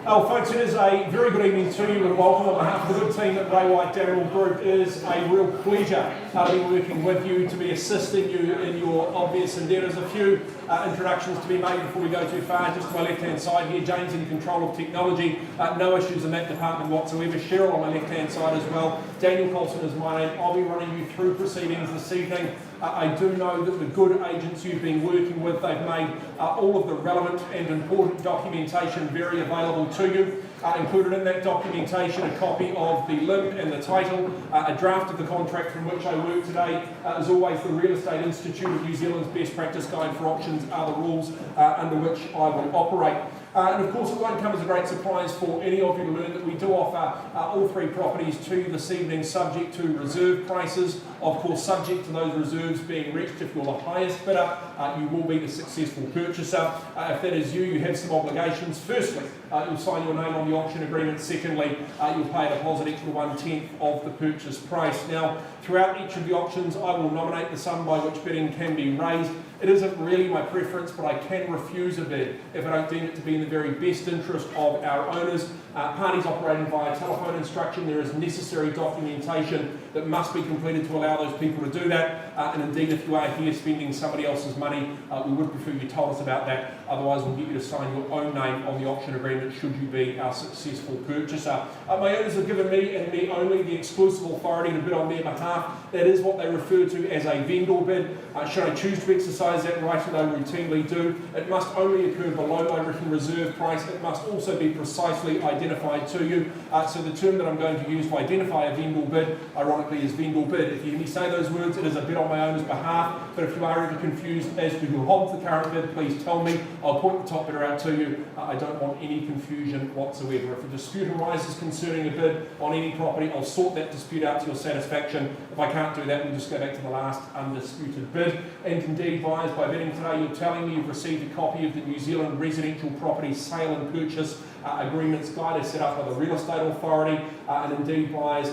Oh, folks, it is a very good evening to you and welcome on behalf of the good team at Ray White Daryl Group. It is a real pleasure to be working with you, to be assisting you in your obvious endeavours. A few introductions to be made before we go too far. Just to my left-hand side here, James in control of technology. No issues in that department whatsoever. Cheryl on my left-hand side as well. Daniel Colson is my name. I'll be running you through proceedings this evening. I do know that the good agents you've been working with, they've made all of the relevant and important documentation very available to you. Included in that documentation a copy of the LIM and the title, a draft of the contract from which I work today. As always, the Real Estate Institute of New Zealand's best practice guide for auctions are the rules under which I will operate. And of course it won't come as a great surprise for any of you to learn that we do offer all three properties to you this evening subject to reserve prices. Of course, subject to those reserves being reached, if you're the highest bidder, you will be the successful purchaser. If that is you, you have some obligations. Firstly, you'll sign your name on the auction agreement. Secondly, you'll pay a deposit equal to 1/10 of the purchase price. Now, throughout each of the auctions, I will nominate the sum by which bidding can be raised. It isn't really my preference, but I can refuse a bid if I don't deem it to be in the very best interest of our owners. Parties operating via telephone instruction, there is necessary documentation that must be completed to allow those people to do that. And indeed, if you are here spending somebody else's money, we would prefer you told us about that. Otherwise, we'll get you to sign your own name on the auction agreement should you be our successful purchaser. My owners have given me and me only the exclusive authority to bid on their behalf. That is what they refer to as a vendor bid. Should I choose to exercise that right, and I routinely do, it must only occur below my written reserve price. It must also be precisely identified to you. So the term that I'm going to use to identify a vendor bid, ironically, is vendor bid. If you hear me say those words, it is a bid on my owner's behalf. But if you are ever confused as to who holds the current bid, please tell me. I'll point the top bidder out to you. I don't want any confusion whatsoever. If a dispute arises concerning a bid on any property, I'll sort that dispute out to your satisfaction. If I can't do that, we'll just go back to the last undisputed bid. And indeed, buyers, by bidding today, you're telling me you've received a copy of the New Zealand Residential Property Sale and Purchase Agreements Guide as set up by the Real Estate Authority. And indeed, buyers,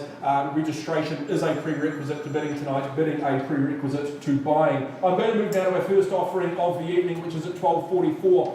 registration is a prerequisite to bidding tonight, bidding a prerequisite to buying. I'm going to move now to our first offering of the evening, which is at 1244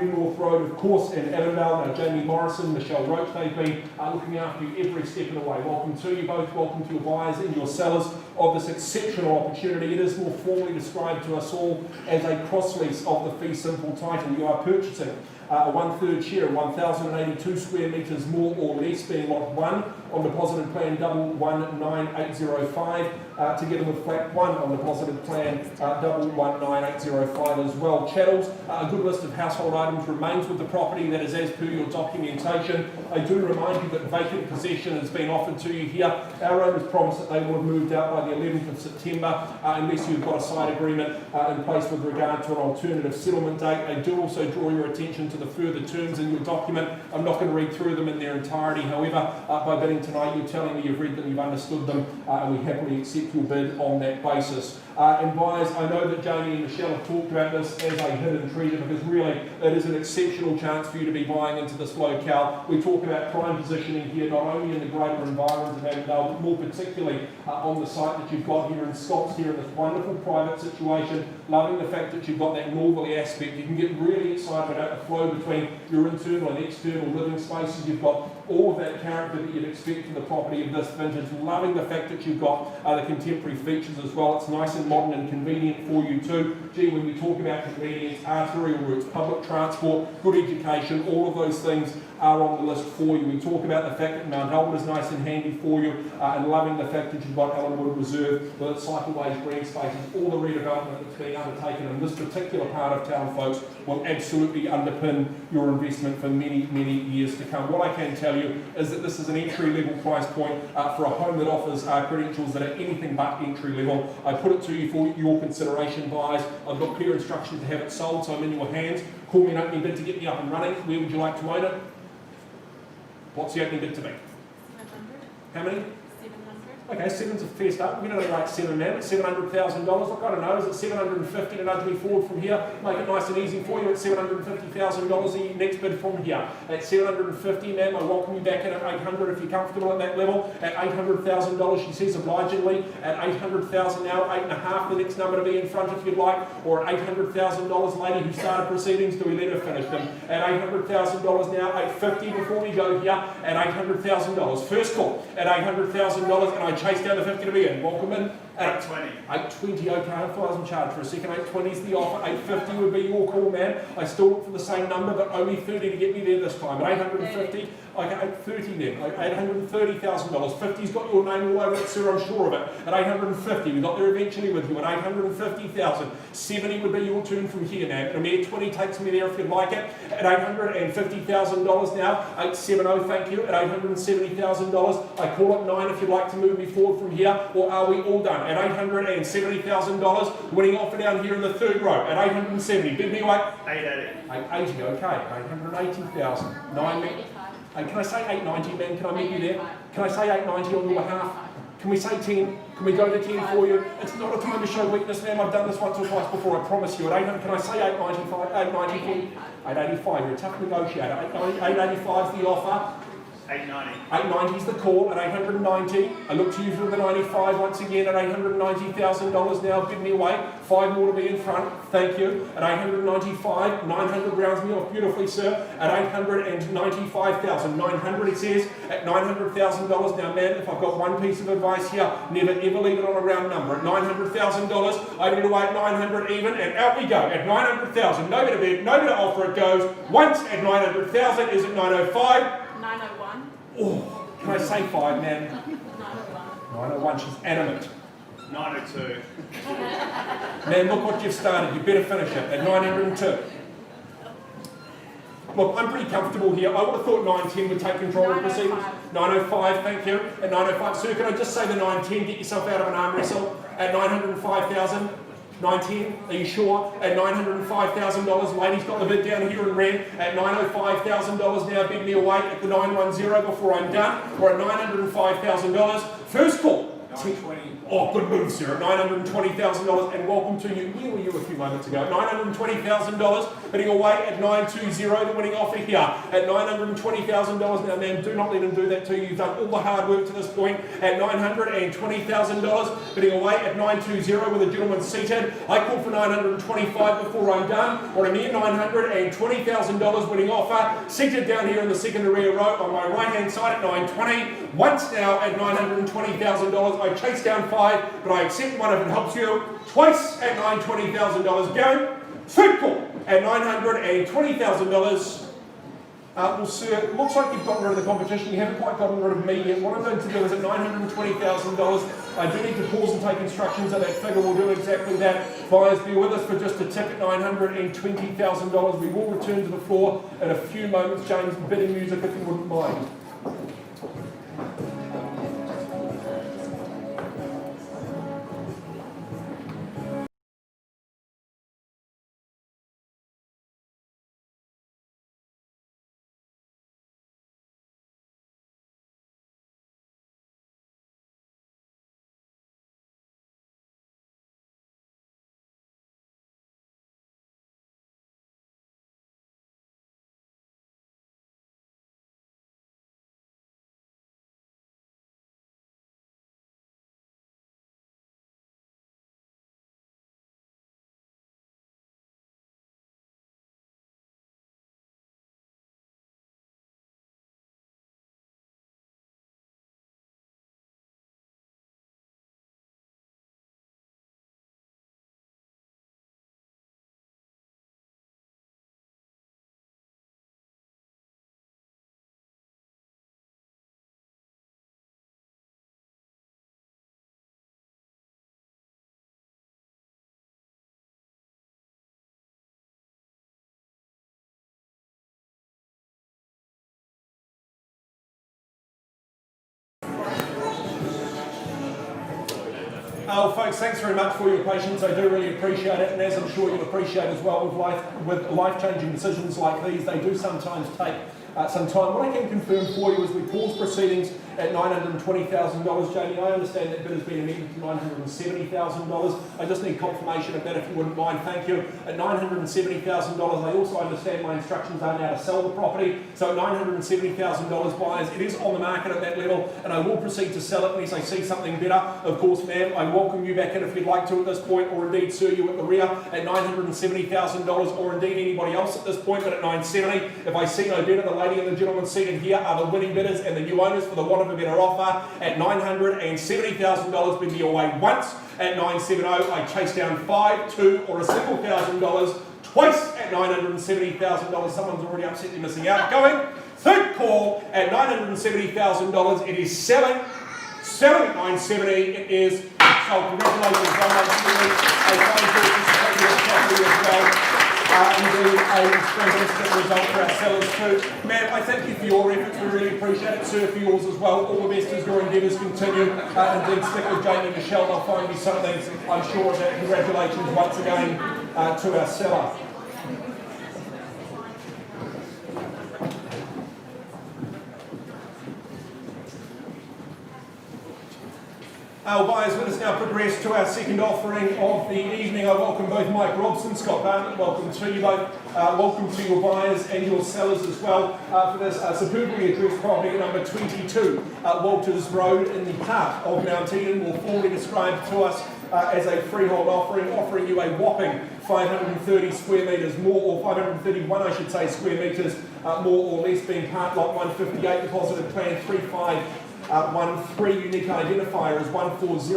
New North Road, of course, in Avondale. Now, Jamie Morrison, Michelle Roach, they've been looking after you every step of the way. Welcome to you both, welcome to your buyers and your sellers of this exceptional opportunity. It is more formally described to us all as a cross-lease of the fee simple title. You are purchasing a one-third share, 1,082 square metres more or less, being lot 1 on deposited plan 119805, together with flat 1 on deposited plan 119805 as well. Chattels, a good list of household items remains with the property. That is as per your documentation. I do remind you that vacant possession has been offered to you here. Our owners promise that they will have moved out by the 11th of September unless you've got a side agreement in place with regard to an alternative settlement date. I do also draw your attention to the further terms in your document. I'm not going to read through them in their entirety. However, by bidding tonight, you're telling me you've read them, you've understood them, and we happily accept your bid on that basis. And buyers, I know that Jamie and Michelle have talked about this as a hidden treasure because really it is an exceptional chance for you to be buying into this locale. We talk about prime positioning here, not only in the greater environs of Avondale, but more particularly on the site that you've got here in Scots, here in this wonderful private situation, loving the fact that you've got that northerly aspect. You can get really excited about the flow between your internal and external living spaces. You've got all of that character that you'd expect from the property of this vintage, loving the fact that you've got the contemporary features as well. It's nice and modern and convenient for you too. Gee, when we talk about convenience, arterial routes, public transport, good education, all of those things are on the list for you. We talk about the fact that Mount Albert is nice and handy for you, and loving the fact that you've got Ellenwood Reserve with its cycleways, green spaces, all the redevelopment that's being undertaken in this particular part of town, folks, will absolutely underpin your investment for many, many years to come. What I can tell you is that this is an entry-level price point for a home that offers credentials that are anything but entry-level. I put it to you for your consideration, buyers. I've got clear instructions to have it sold, so I'm in your hands. Call me an opening bid to get me up and running. Where would you like to own it? What's the opening bid to be? 700. How many? 700. Okay, 7's a fair start. We're going to rate 7, man. It's $700,000. Look, I don't know, is it 750 to nudge me forward from here? Make it nice and easy for you at $750,000 the next bid from here. At 750, ma'am, I welcome you back in at 800 if you're comfortable at that level. At $800,000, she says obligingly. At 800,000 now, 8.5, the next number to be in front if you'd like. Or at $800,000, lady who started proceedings, do we let her finish them? At $800,000 now, 850 before we go here. At $800,000. First call at $800,000, and I chase down the 50 to be in. Welcome in. At 820, okay, I thought I was in charge for a second. 820 is the offer, 850 would be your call, man. I still look for the same number, but only 30 to get me there this time. At 850, I get 830 then. $830,000. 50's got your name all over it, sir, I'm sure of it. At 850, we got there eventually with you. At 850,000, 70 would be your turn from here, man. And a mere 20 takes me there if you'd like it. At $850,000 now, 870, thank you. At $870,000, I call it 9 if you'd like to move me forward from here, or are we all done? At $870,000, winning offer down here in the third row. At 870, bid me away. 880. 880, okay. 880,000. 9. Can I say 890, man? Can I meet you there? Can I say 890 on your behalf? Can we say 10? Can we go to 10 for you? It's not a time to show weakness, man. I've done this once or twice before, I promise you. At 800, can I say 895? 890 for you? 885, you're a tough negotiator. 885 is the offer. 890. 890 is the call. At 890, I look to you for the 95 once again. At $890,000 now, bid me away. 5 more to be in front. Thank you. At 895, 900 rounds me off beautifully, sir. At 895,000, 900 it says. At $900,000 now, man, if I've got one piece of advice here, never ever leave it on a round number. At $900,000, I bid away at 900 even, and out we go. At 900,000, no better bid, no better offer, it goes. Once at 900,000, is it 905? 901. Oh, can I say 5, man? 901. 901, she's adamant. 902. Man, look what you've started. You better finish it at 902. Look, I'm pretty comfortable here. I would have thought 910 would take control of the proceedings. 905, thank you. At 905, sir, can I just say the 910, get yourself out of an arm wrestle? At 905,000. 910, are you sure? At $905,000, lady's got the bid down here in red. At $905,000 now, bid me away at the 910 before I'm done. Or at $905,000, first call. 920. Oh, good move, sir. At $920,000, and welcome to you. Where were you a few moments ago? $920,000, bidding away at 920, the winning offer here. At $920,000, now, man, do not let him do that to you. You've done all the hard work to this point. At $920,000, bidding away at 920 with a gentleman seated. I call for 925 before I'm done, or a mere $920,000 winning offer. Seated down here in the second rear row on my right-hand side at 920. Once now at $920,000, I chase down 5, but I accept one if it helps you. Twice at $920,000 go. Third call at $920,000. Well, sir, it looks like you've gotten rid of the competition. You haven't quite gotten rid of me yet. What I'm going to do is at $920,000, I do need to pause and take instructions of that figure. We'll do exactly that. Buyers, be with us for just a tick at $920,000. We will return to the floor in a few moments. James, bidding music if you wouldn't mind. Oh, folks, thanks very much for your patience. I do really appreciate it, and as I'm sure you'll appreciate as well, with life-changing decisions like these, they do sometimes take some time. What I can confirm for you is we pause proceedings at $920,000. Jamie, I understand that bid has been amended to $970,000. I just need confirmation of that if you wouldn't mind, thank you. At $970,000, I also understand my instructions are now to sell the property. So at $970,000 buyers, it is on the market at that level, and I will proceed to sell it unless I see something better. Of course, ma'am, I welcome you back in if you'd like to at this point, or indeed, sir, you at the rear at $970,000, or indeed anybody else at this point, but at $970,000. If I see no better, the lady and the gentleman seated here are the winning bidders and the new owners for the want of a better offer at $970,000. Bid me away once at $970,000. I chase down 5, 2, or a single $1,000 twice at $970,000. Someone's already upset they're missing out. Going third call at $970,000. It is selling. Selling at $970,000. It is sold. Congratulations, well done. A fine purchase of your property as well. Indeed, a fantastic result for our sellers too. Ma'am, I thank you for your efforts. We really appreciate it. Sir, for yours as well. All the best as your endeavours continue. Indeed, stick with Jamie and Michelle. They'll find you something, I'm sure of that. Congratulations once again to our seller. Our buyers, let us now progress to our second offering of the evening. I welcome both Mike Robson, Scott Barnett, welcome to you both. Welcome to your buyers and your sellers as well for this superbly addressed property at number 22, Walters Road in the heart of Mount Eden, more formally described to us as a freehold offering you a whopping 530 square metres more, or 531 I should say square metres more or less, being part lot 158, deposited plan 3513, unique identifier is 140,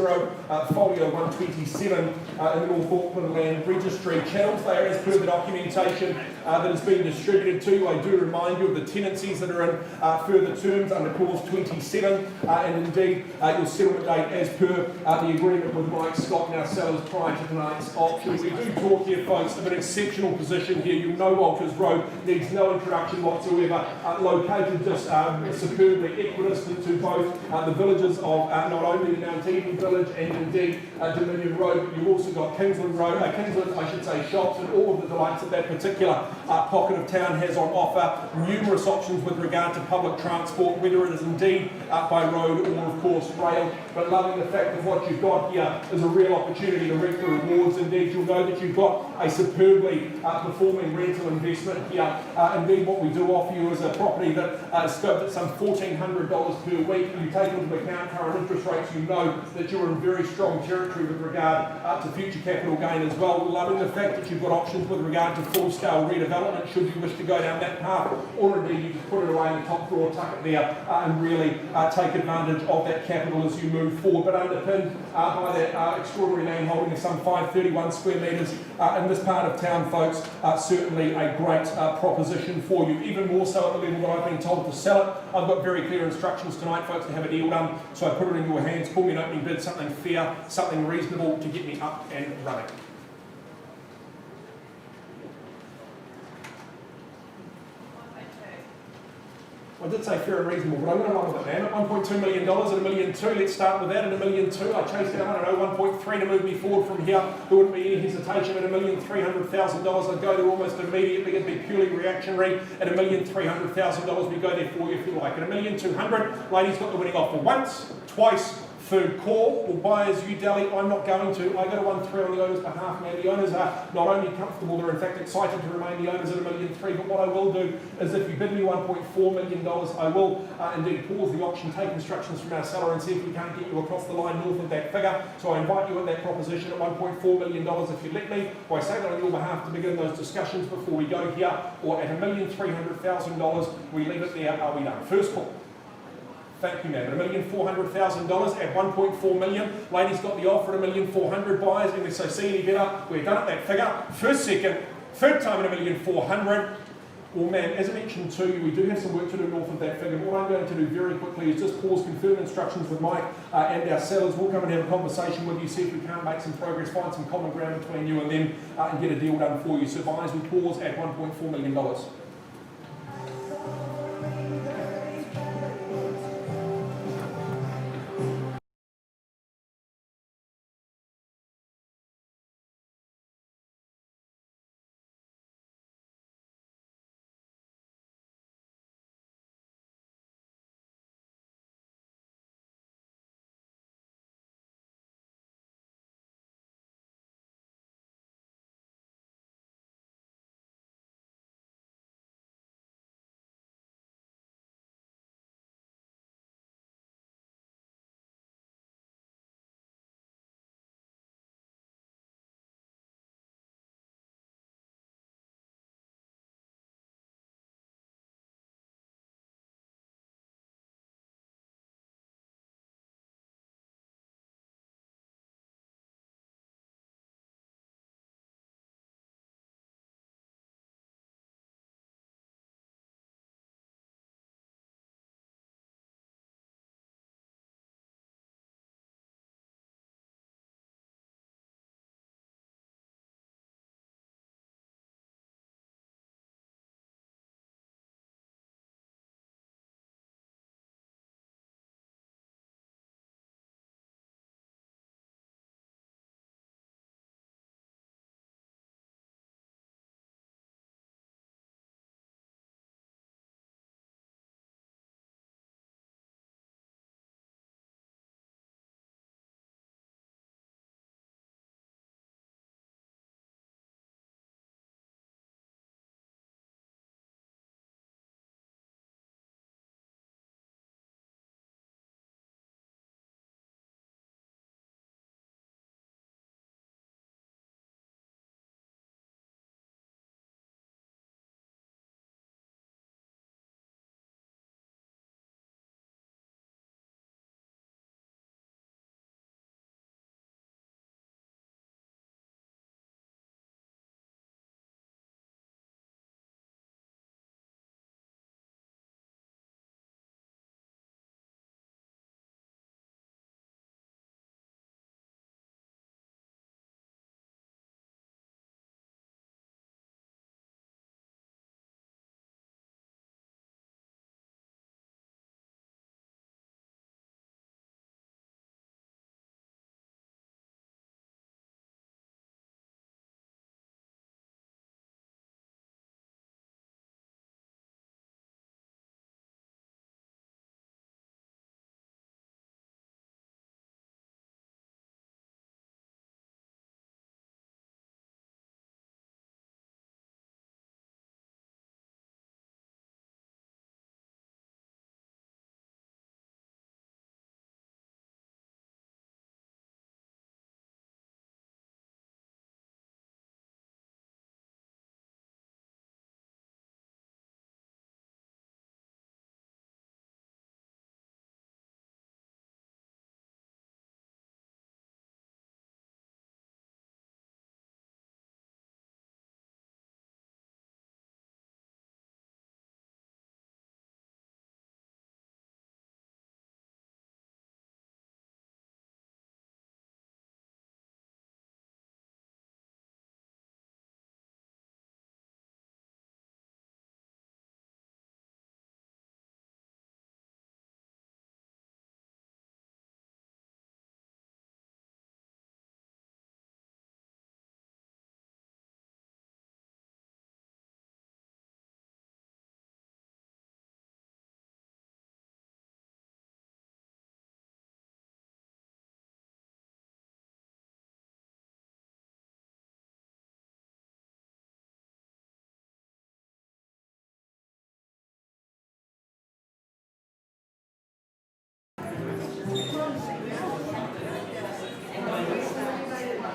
folio 127 in the North Auckland Land Registry. Channels, they are as per the documentation that has been distributed to you. I do remind you of the tenancies that are in further terms under clause 27, and indeed your settlement date as per the agreement with Mike Scott and our sellers prior to tonight's auction. We do talk here, folks, of an exceptional position here. You know Walters Road needs no introduction whatsoever, located just superbly equidistant to both the villages of not only the Mount Eden village and indeed Dominion Road, but you've also got Kingsland Road, Kingsland, I should say, shops, and all of the delights that that particular pocket of town has on offer. Numerous options with regard to public transport, whether it is indeed by road or of course rail. But loving the fact that what you've got here is a real opportunity to reap the rewards. Indeed, you'll know that you've got a superbly performing rental investment here. Indeed, what we do offer you is a property that is scoped at some $1,400 per week. You take into account current interest rates, you know that you're in very strong territory with regard to future capital gain as well. We're loving the fact that you've got options with regard to full-scale redevelopment should you wish to go down that path, or indeed you just put it away in the top drawer, tuck it there, and really take advantage of that capital as you move forward. But underpinned by that extraordinary land holding of some 531 square metres in this part of town, folks, certainly a great proposition for you. Even more so at the level that I've been told to sell it. I've got very clear instructions tonight, folks, to have a deal done, so I put it in your hands. Call me an opening bid, something fair, something reasonable to get me up and running. I did say fair and reasonable, but I'm going to run with it, man. At $1.2 million at $1.2 million, let's start with that at $1.2 million. I chased down, I don't know, 1.3 to move me forward from here. There wouldn't be any hesitation at $1,300,000. I'd go there almost immediately. It'd be purely reactionary. At $1,300,000, we go there for you if you like. At $1,200,000, ladies got the winning offer once, twice, third call. Well, buyers, you dally, I'm not going to. I go to 1-3 on the owner's behalf, man. The owners are not only comfortable, they're in fact excited to remain the owners at $1.3 million. But what I will do is if you bid me $1.4 million, I will indeed pause the auction, take instructions from our seller and see if we can't get you across the line north of that figure. So I invite you at that proposition at $1.4 million if you let me. Or I say that on your behalf to begin those discussions before we go here. Or at $1,300,000, we leave it there. Are we done? First call. Thank you, ma'am. $1,400,000 at $1.4 million. Ladies got the offer at $1,400,000. Buyers, unless they see any better, we're done at that figure. First, second, third time at $1,400,000. Well, ma'am, as I mentioned to you, we do have some work to do north of that figure. What I'm going to do very quickly is just pause, confirm instructions with Mike and our sellers. We'll come and have a conversation with you, see if we can't make some progress, find some common ground between you and them, and get a deal done for you. So, buyers, we pause at $1.4 million.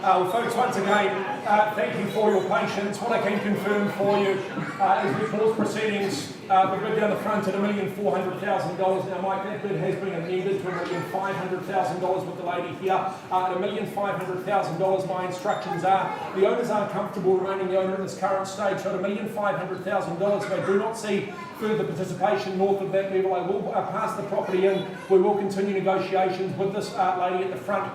Well, folks, once again, thank you for your patience. What I can confirm for you is we pause proceedings. The bid down the front at $1,400,000. Now, Mike, that bid has been amended to $1,500,000 with the lady here. At $1,500,000, my instructions are the owners are comfortable remaining the owner at this current stage. So at $1,500,000, if I do not see further participation north of that level, I will pass the property in. We will continue negotiations with this lady at the front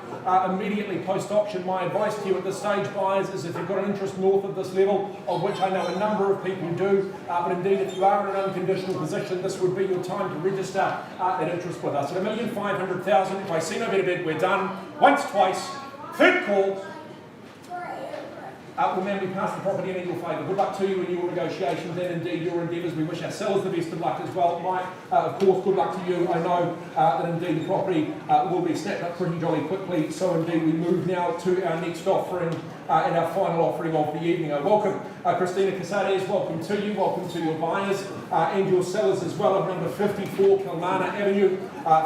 immediately post-auction. My advice to you at this stage, buyers, is if you've got an interest north of this level, of which I know a number of people do, but indeed if you are in an unconditional position, this would be your time to register that interest with us. At $1,500,000, if I see no better bid, we're done. Once, twice, third call. Well, ma'am, we pass the property in your favour. Good luck to you in your negotiations and indeed your endeavours. We wish ourselves the best of luck as well. Mike, of course, good luck to you. I know that indeed the property will be snapped up pretty jolly quickly. So indeed we move now to our next offering and our final offering of the evening. Welcome, Christina Casades. Welcome to you. Welcome to your buyers and your sellers as well of number 54 Kilmarnock Avenue,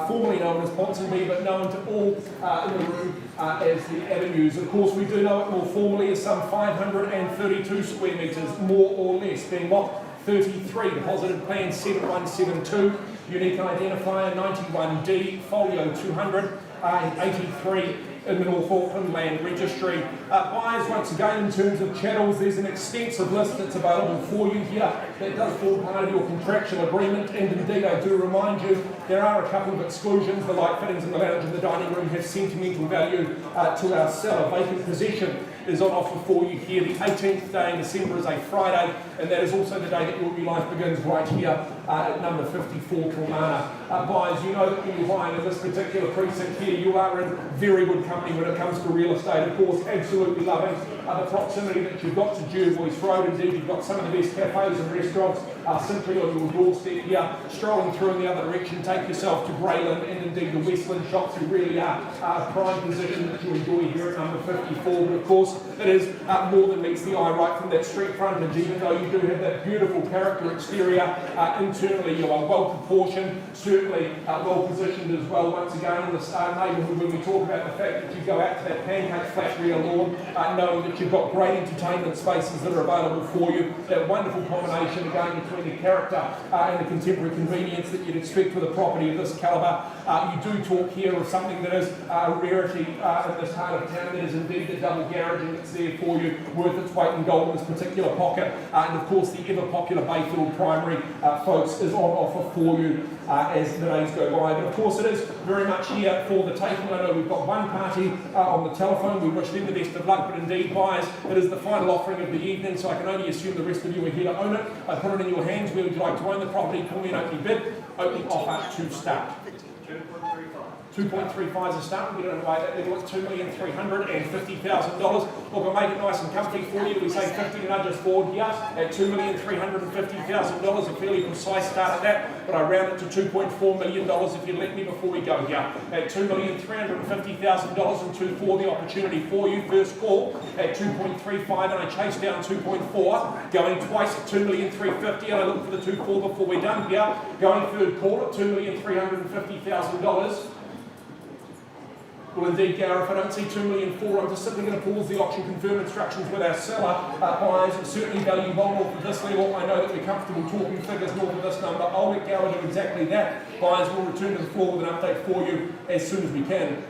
formerly known as Ponsonby, but known to all in the room as the Avenues. Of course, we do know it more formally as some 532 square metres, more or less, being lot 33, deposited plan 7172, unique identifier 91D, folio 200, and 83 in the North Auckland Land Registry. Buyers, once again, in terms of channels, there's an extensive list that's available for you here that does form part of your contractual agreement, and indeed I do remind you there are a couple of exclusions. The light fittings in the lounge and the dining room have sentimental value to our seller. Vacant possession is on offer for you here. The 18th day in December is a Friday, and that is also the day that your new life begins right here at number 54 Kilmarnock. Buyers, you know that when you're buying in this particular precinct here, you are in very good company when it comes to real estate. Of course, absolutely loving the proximity that you've got to Jervois Road. Indeed, you've got some of the best cafes and restaurants simply on your doorstep here. Strolling through in the other direction, take yourself to Greyland and indeed the Westland shops, who really are a prime position that you enjoy here at number 54. But of course, it is more than meets the eye right from that street frontage. Even though you do have that beautiful character exterior, internally you are well proportioned, certainly well positioned as well. Once again, in this neighbourhood, when we talk about the fact that you go out to that pancake flat rear lawn, knowing that you've got great entertainment spaces that are available for you, that wonderful combination again between the character and the contemporary convenience that you'd expect with a property of this calibre. You do talk here of something that is a rarity in this part of town. That is indeed the double garaging that's there for you, worth its weight in gold in this particular pocket. And of course, the ever popular Bayfield Primary, folks, is on offer for you as the days go by. But of course, it is very much here for the taking. I know we've got one party on the telephone. We wish them the best of luck, but indeed, buyers, it is the final offering of the evening, so I can only assume the rest of you are here to own it. I put it in your hands. Where would you like to own the property? Call me an opening bid. Opening offer to start. 2.35 is a start. We don't know why that level is $2,350,000. Look, we'll make it nice and comfy for you. We say 50 to nudge us forward here at $2,350,000. A fairly precise start at that, but I round it to $2.4 million if you let me before we go here. At $2,350,000 and 2.4, the opportunity for you. First call at 2.35, and I chase down 2.4. Going twice at $2,350,000, and I look for the 2.4 before we're done here. Going third call at $2,350,000. Well, indeed, Gareth, if I don't see $2,400,000, I'm just simply going to pause the auction, confirm instructions with our seller. Buyers certainly value well north of this level. I know that we're comfortable talking figures north of this number. I'll let Gareth do exactly that. Buyers will return to the floor with an update for you as soon as we can.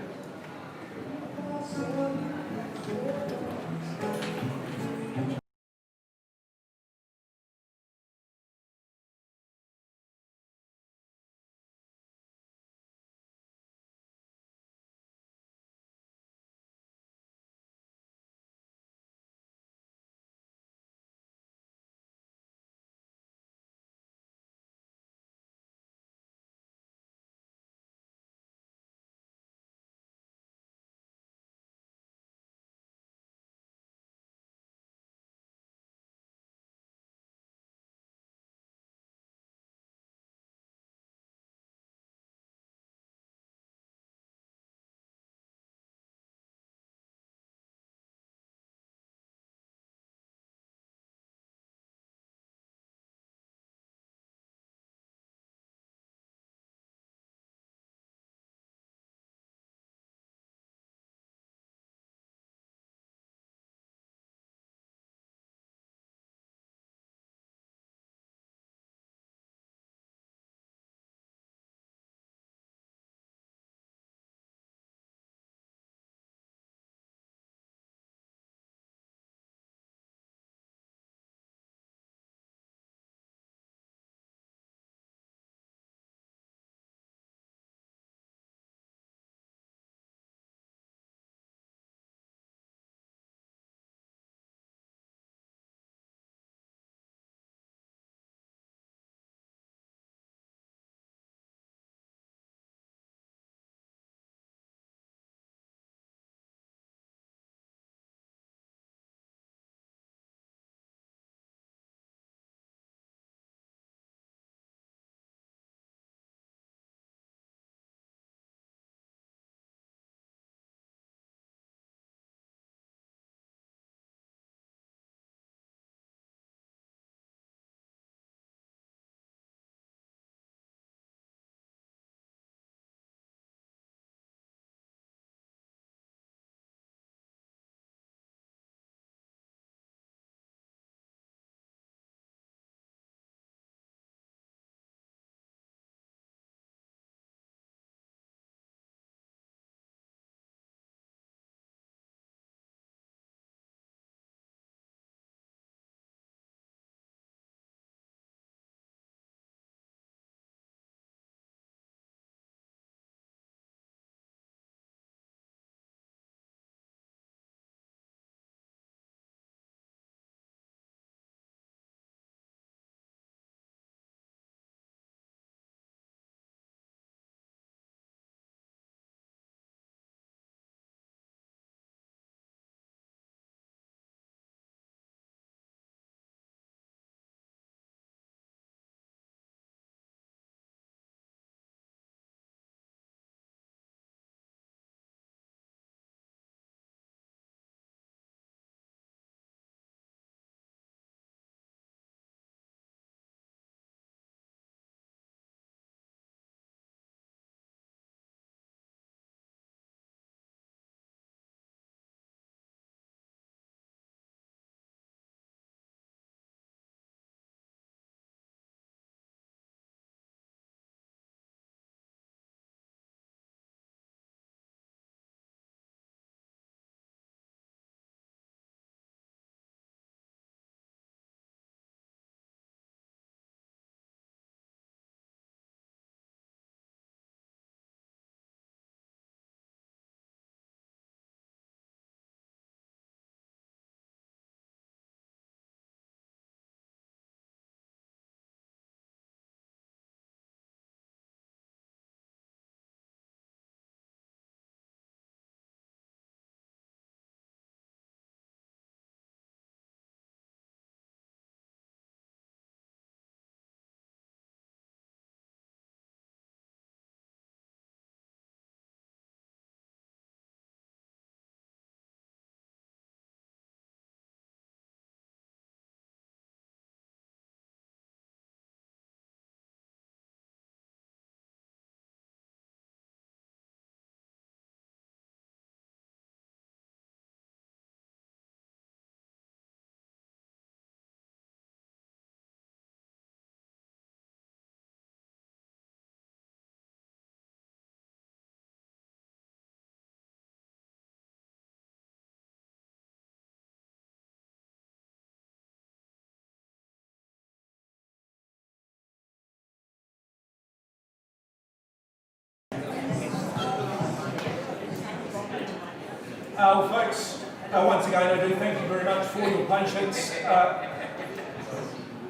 Well, folks, once again, I do thank you very much for your patience.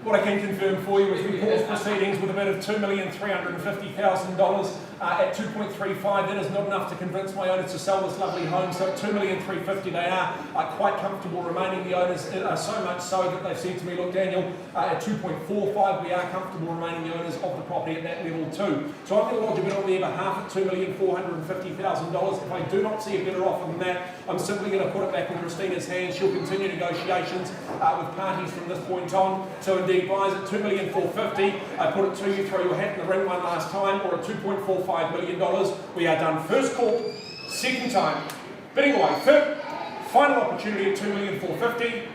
What I can confirm for you is we paused proceedings with a bid of $2,350,000 at 2.35. That is not enough to convince my owners to sell this lovely home. So at $2,350,000 they are quite comfortable remaining the owners, so much so that they've said to me, look Daniel, at 2.45 we are comfortable remaining the owners of the property at that level too. So I'm going to lodge a bid on their behalf at $2,450,000. If I do not see a better offer than that, I'm simply going to put it back in Christina's hands. She'll continue negotiations with parties from this point on. So indeed, buys at $2,450,000. I put it to you, throw your hat in the ring one last time, or at $2.45 million. We are done. First call, second time. Bidding away. Third, final opportunity at $2,450,000.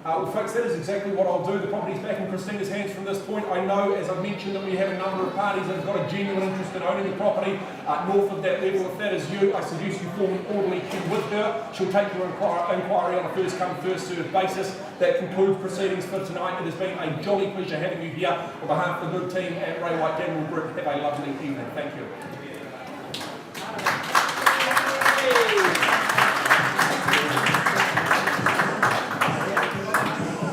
Well, folks, that is exactly what I'll do. The property's back in Christina's hands from this point. I know, as I've mentioned, that we have a number of parties that have got a genuine interest in owning the property north of that level. If that is you, I suggest you form an orderly queue with her. She'll take your inquiry on a first come, first served basis. That concludes proceedings for tonight. It has been a jolly pleasure having you here. On behalf of the good team at Ray White Daniel Group, have a lovely evening. Thank you.